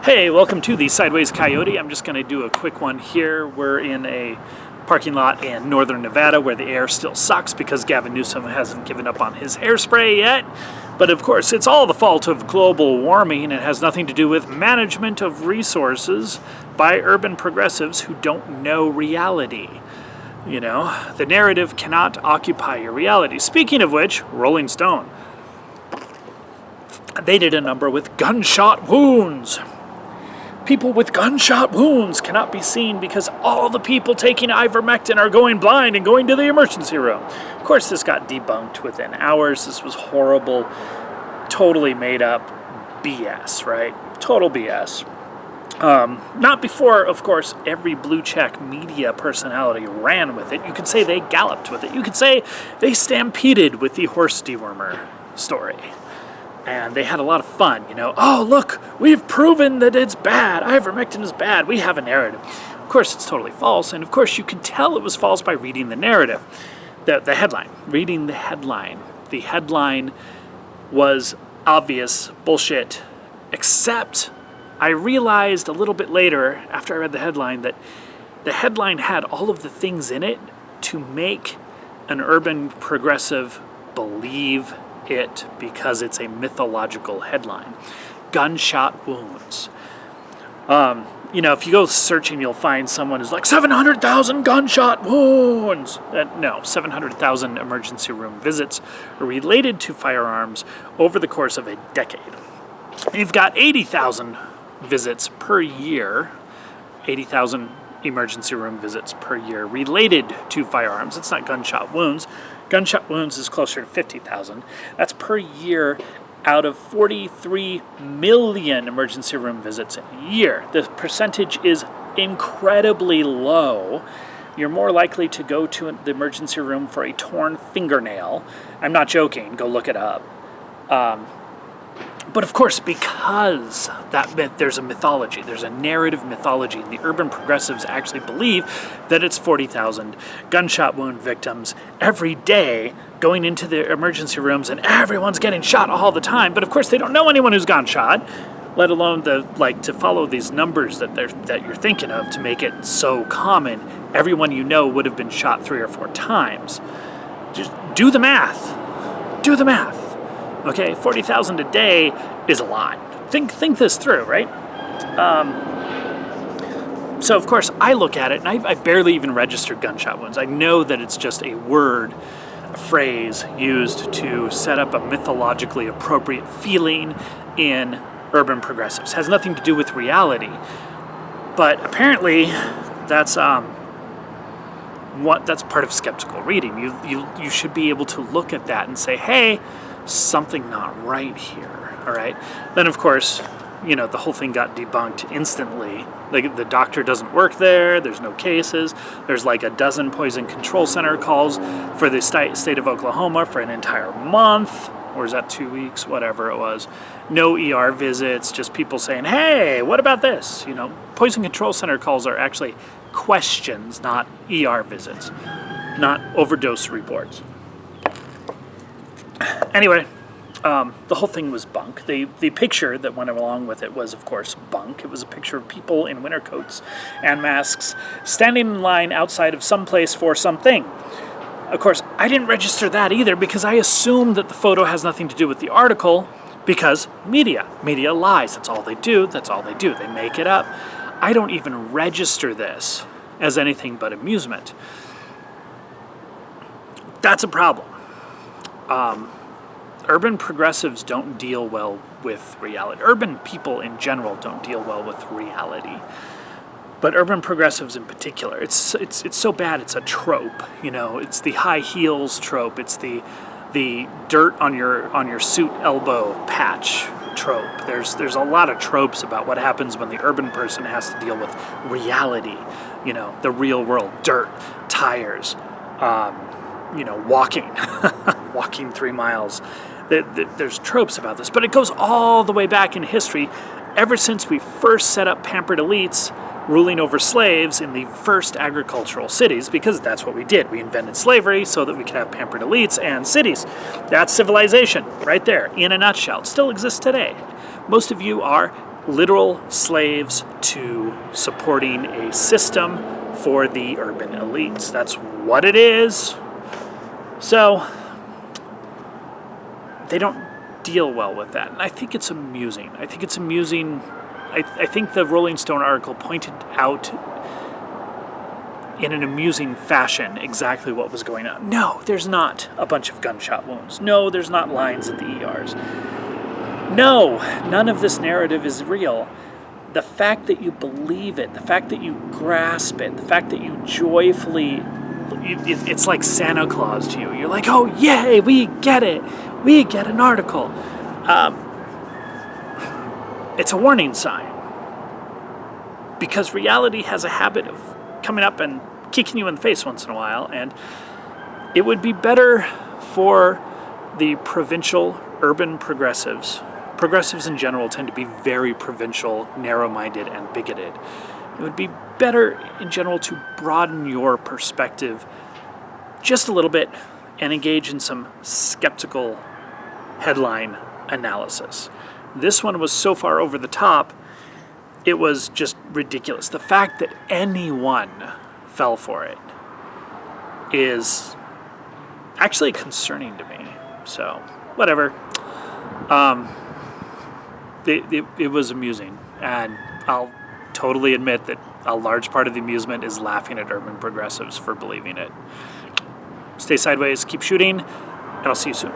Hey, welcome to the Sideways Coyote. I'm just going to do a quick one here. We're in a parking lot in northern Nevada where the air still sucks because Gavin Newsom hasn't given up on his hairspray yet. But of course, it's all the fault of global warming, and it has nothing to do with management of resources by urban progressives who don't know reality. You know, the narrative cannot occupy your reality. Speaking of which, Rolling Stone. They did a number with gunshot wounds. People with gunshot wounds cannot be seen because all the people taking ivermectin are going blind and going to the emergency room. Of course, this got debunked within hours. This was horrible, totally made up BS, right? Total BS. Not before, of course, every blue check media personality ran with it. You could say they galloped with it. You could say they stampeded with the horse dewormer story. And they had a lot of fun, you know. Oh, look, we've proven that it's bad. Ivermectin is bad. We have a narrative. Of course, it's totally false. And of course, you could tell it was false by reading the narrative, the headline. Reading the headline. The headline was obvious bullshit, except I realized a little bit later, after I read the headline, that the headline had all of the things in it to make an urban progressive believe it because it's a mythological headline. Gunshot wounds. You know, if you go searching, you'll find someone who's like 700,000 gunshot wounds. No, 700,000 emergency room visits are related to firearms over the course of a decade. You've got 80,000 visits per year, 80,000 emergency room visits per year related to firearms. It's not gunshot wounds. Gunshot wounds is closer to 50,000. That's per year out of 43 million emergency room visits a year. The percentage is incredibly low. You're more likely to go to the emergency room for a torn fingernail. I'm not joking. Go look it up. But of course, because there's a mythology, there's a narrative mythology, and the urban progressives actually believe that it's 40,000 gunshot wound victims every day going into the emergency rooms, and everyone's getting shot all the time. But of course, they don't know anyone who's gone shot, let alone to follow these numbers that you're thinking of to make it so common. Everyone you know would have been shot 3 or 4 times. Just do the math. Do the math. Okay, 40,000 a day is a lot. Think this through, right? So of course I look at it, and I've barely even registered gunshot wounds. I know that it's just a word, a phrase used to set up a mythologically appropriate feeling in urban progressives. It has nothing to do with reality. But apparently that's part of skeptical reading. You should be able to look at that and say, hey, something not right here, all right? Then, of course, you know, the whole thing got debunked instantly. Like, the doctor doesn't work there. There's no cases. There's like a dozen poison control center calls for the state of Oklahoma for an entire month. Or is that 2 weeks? Whatever it was. No ER visits, just people saying, hey, what about this? You know, poison control center calls are actually questions, not ER visits, not overdose reports. Anyway, the whole thing was bunk. The picture that went along with it was, of course, bunk. It was a picture of people in winter coats and masks standing in line outside of some place for something. Of course, I didn't register that either because I assumed that the photo has nothing to do with the article because media lies. That's all they do. They make it up. I don't even register this as anything but amusement. That's a problem. Urban progressives don't deal well with reality. Urban people in general don't deal well with reality. But urban progressives in particular, it's so bad it's a trope. You know, it's the high heels trope. It's the dirt on your suit elbow patch trope. There's a lot of tropes about what happens when the urban person has to deal with reality. You know, the real world, dirt, tires, walking 3 miles. There's tropes about this, but it goes all the way back in history, ever since we first set up pampered elites ruling over slaves in the first agricultural cities, because that's what we did. We invented slavery so that we could have pampered elites and cities. That's civilization right there, in a nutshell. It still exists today. Most of you are literal slaves to supporting a system for the urban elites. That's what it is. So they don't deal well with that. And I think it's amusing. I think the Rolling Stone article pointed out in an amusing fashion exactly what was going on. No, there's not a bunch of gunshot wounds. No, there's not lines at the ERs. No, none of this narrative is real. The fact that you believe it, the fact that you grasp it, the fact that you joyfully, it's like Santa Claus to you. You're like, oh, yay, we get it. We get an article. It's a warning sign. Because reality has a habit of coming up and kicking you in the face once in a while, and it would be better for the provincial urban progressives. Progressives in general tend to be very provincial, narrow-minded, and bigoted. It would be better in general to broaden your perspective just a little bit and engage in some skeptical headline analysis. This one was so far over the top, it was just ridiculous. The fact that anyone fell for it is actually concerning to me. So, whatever. It was amusing, and I'll totally admit that a large part of the amusement is laughing at urban progressives for believing it. Stay sideways, keep shooting, and I'll see you soon.